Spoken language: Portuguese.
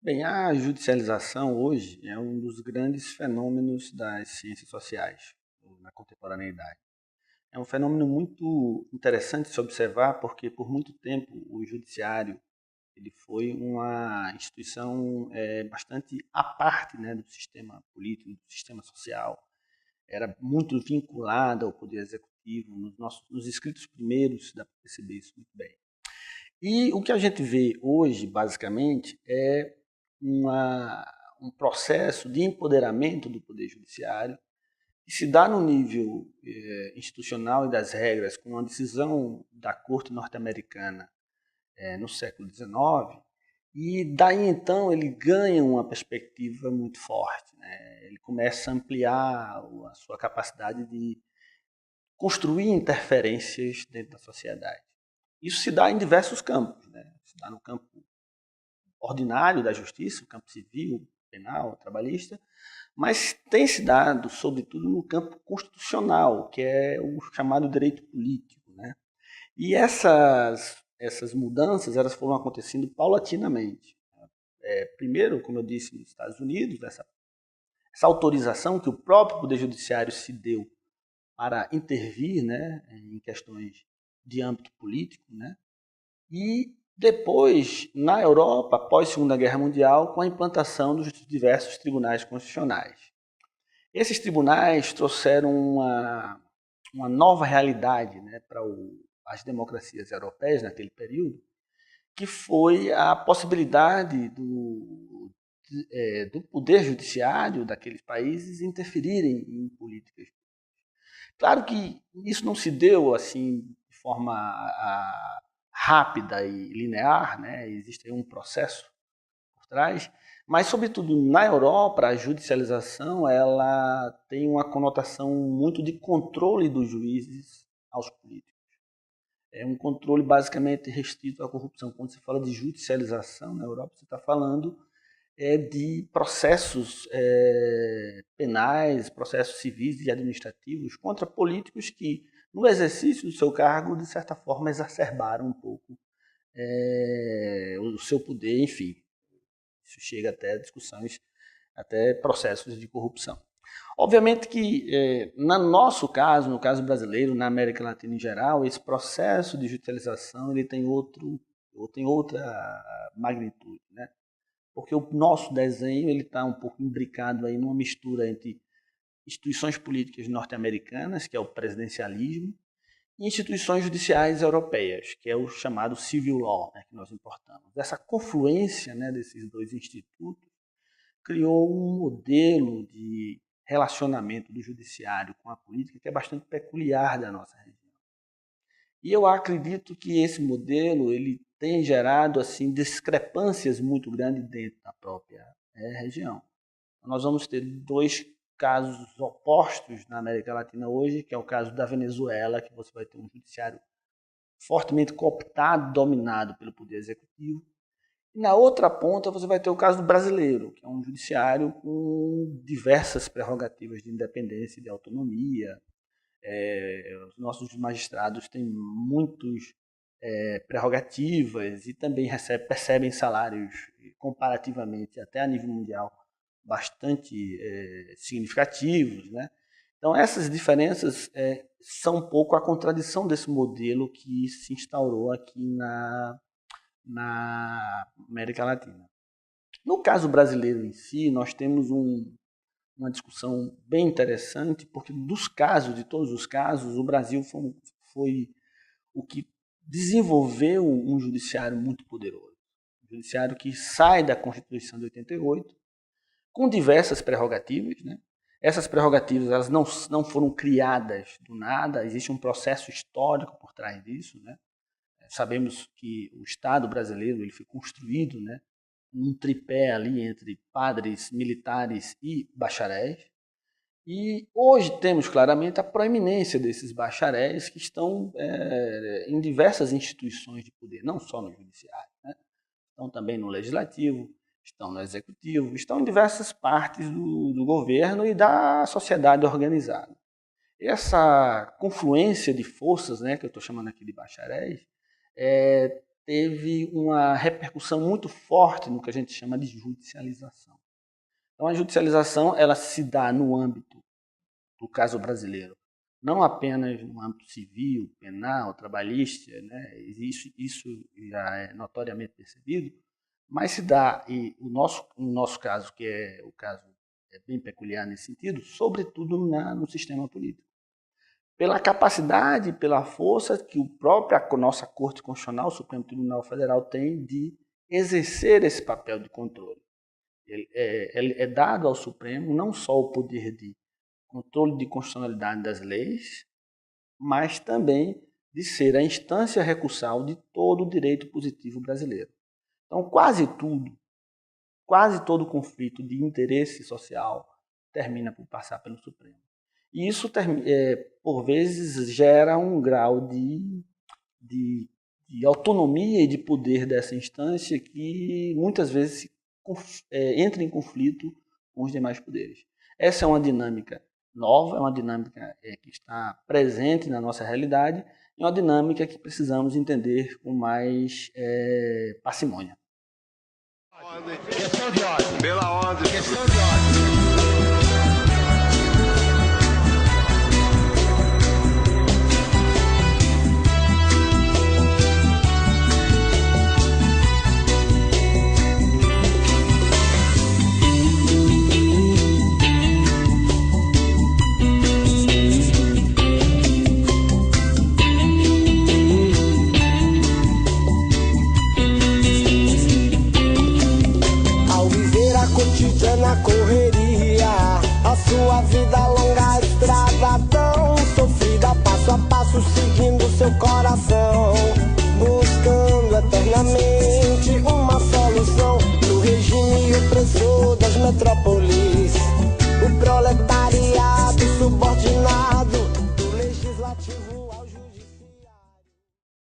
Bem, a judicialização hoje é um dos grandes fenômenos das ciências sociais na contemporaneidade. É um fenômeno muito interessante de se observar porque por muito tempo o judiciário ele foi uma instituição bastante à parte, né, do sistema político, do sistema social. Era muito vinculada ao poder executivo. Nos escritos primeiros dá para perceber isso muito bem. E o que a gente vê hoje, basicamente, é uma, um processo de empoderamento do Poder Judiciário que se dá no nível institucional e das regras com a decisão da Corte Norte-Americana no século XIX, e daí então ele ganha uma perspectiva muito forte. Né? Ele começa a ampliar a sua capacidade de construir interferências dentro da sociedade. Isso se dá em diversos campos. Né? Se dá no campo ordinário da justiça, o campo civil, penal, trabalhista, mas tem se dado, sobretudo, no campo constitucional, que é o chamado direito político. Né? E essas mudanças elas foram acontecendo paulatinamente. Primeiro, como eu disse, nos Estados Unidos, essa autorização que o próprio Poder Judiciário se deu para intervir, né, em questões de âmbito político, né, e depois, na Europa, após a Segunda Guerra Mundial, com a implantação dos diversos tribunais constitucionais. Esses tribunais trouxeram uma nova realidade, né, para as democracias europeias naquele período, que foi a possibilidade do poder judiciário daqueles países interferirem em políticas. Claro que isso não se deu assim de forma rápida e linear, né? Existe aí um processo por trás, mas sobretudo na Europa a judicialização ela tem uma conotação muito de controle dos juízes aos políticos. É um controle basicamente restrito à corrupção. Quando você fala de judicialização na Europa, você está falando de processos penais, processos civis e administrativos contra políticos que, no exercício do seu cargo, de certa forma, exacerbaram um pouco o seu poder, enfim. Isso chega até a discussões, até processos de corrupção. Obviamente que, no nosso caso, no caso brasileiro, na América Latina em geral, esse processo de judicialização ele tem outra magnitude, né? Porque o nosso desenho ele está um pouco imbricado aí numa mistura entre instituições políticas norte-americanas, que é o presidencialismo, e instituições judiciais europeias, que é o chamado civil law, né, que nós importamos. Essa confluência, né, desses dois institutos criou um modelo de relacionamento do judiciário com a política que é bastante peculiar da nossa região. E eu acredito que esse modelo ele tem gerado assim discrepâncias muito grandes dentro da própria região. Nós vamos ter dois casos opostos na América Latina hoje, que é o caso da Venezuela, que você vai ter um judiciário fortemente cooptado, dominado pelo poder executivo. E na outra ponta você vai ter o caso do brasileiro, que é um judiciário com diversas prerrogativas de independência e de autonomia. Os nossos magistrados têm muitas prerrogativas e também percebem salários comparativamente, até a nível mundial, bastante significativos. Né? Então, essas diferenças são um pouco a contradição desse modelo que se instaurou aqui na América Latina. No caso brasileiro em si, nós temos uma discussão bem interessante, porque de todos os casos, o Brasil foi o que desenvolveu um judiciário muito poderoso. Um judiciário que sai da Constituição de 88, com diversas prerrogativas. Né? Essas prerrogativas elas não foram criadas do nada, existe um processo histórico por trás disso. Né? Sabemos que o Estado brasileiro ele foi construído, né, num tripé ali entre padres, militares e bacharéis. E hoje temos claramente a proeminência desses bacharéis que estão em diversas instituições de poder, não só no judiciário, né? Estão também no legislativo, estão no executivo, estão em diversas partes do governo e da sociedade organizada. Essa confluência de forças, né, que eu estou chamando aqui de bacharéis, teve uma repercussão muito forte no que a gente chama de judicialização. Então, a judicialização ela se dá no âmbito do caso brasileiro, não apenas no âmbito civil, penal, trabalhista, né? Isso já é notoriamente percebido, mas se dá, e no nosso caso, que é o caso bem peculiar nesse sentido, sobretudo no sistema político. Pela capacidade, pela força que a nossa Corte Constitucional, o Supremo Tribunal Federal, tem de exercer esse papel de controle. É dado ao Supremo não só o poder de controle de constitucionalidade das leis, mas também de ser a instância recursal de todo o direito positivo brasileiro. Então, quase todo conflito de interesse social termina por passar pelo Supremo. E isso, por vezes, gera um grau de autonomia e de poder dessa instância que muitas vezes entra em conflito com os demais poderes. Essa é uma dinâmica nova, é uma dinâmica que está presente na nossa realidade e uma dinâmica que precisamos entender com mais parcimônia. Questão de ordem. Pela ordem. Questão de ordem. Na correria, a sua vida longe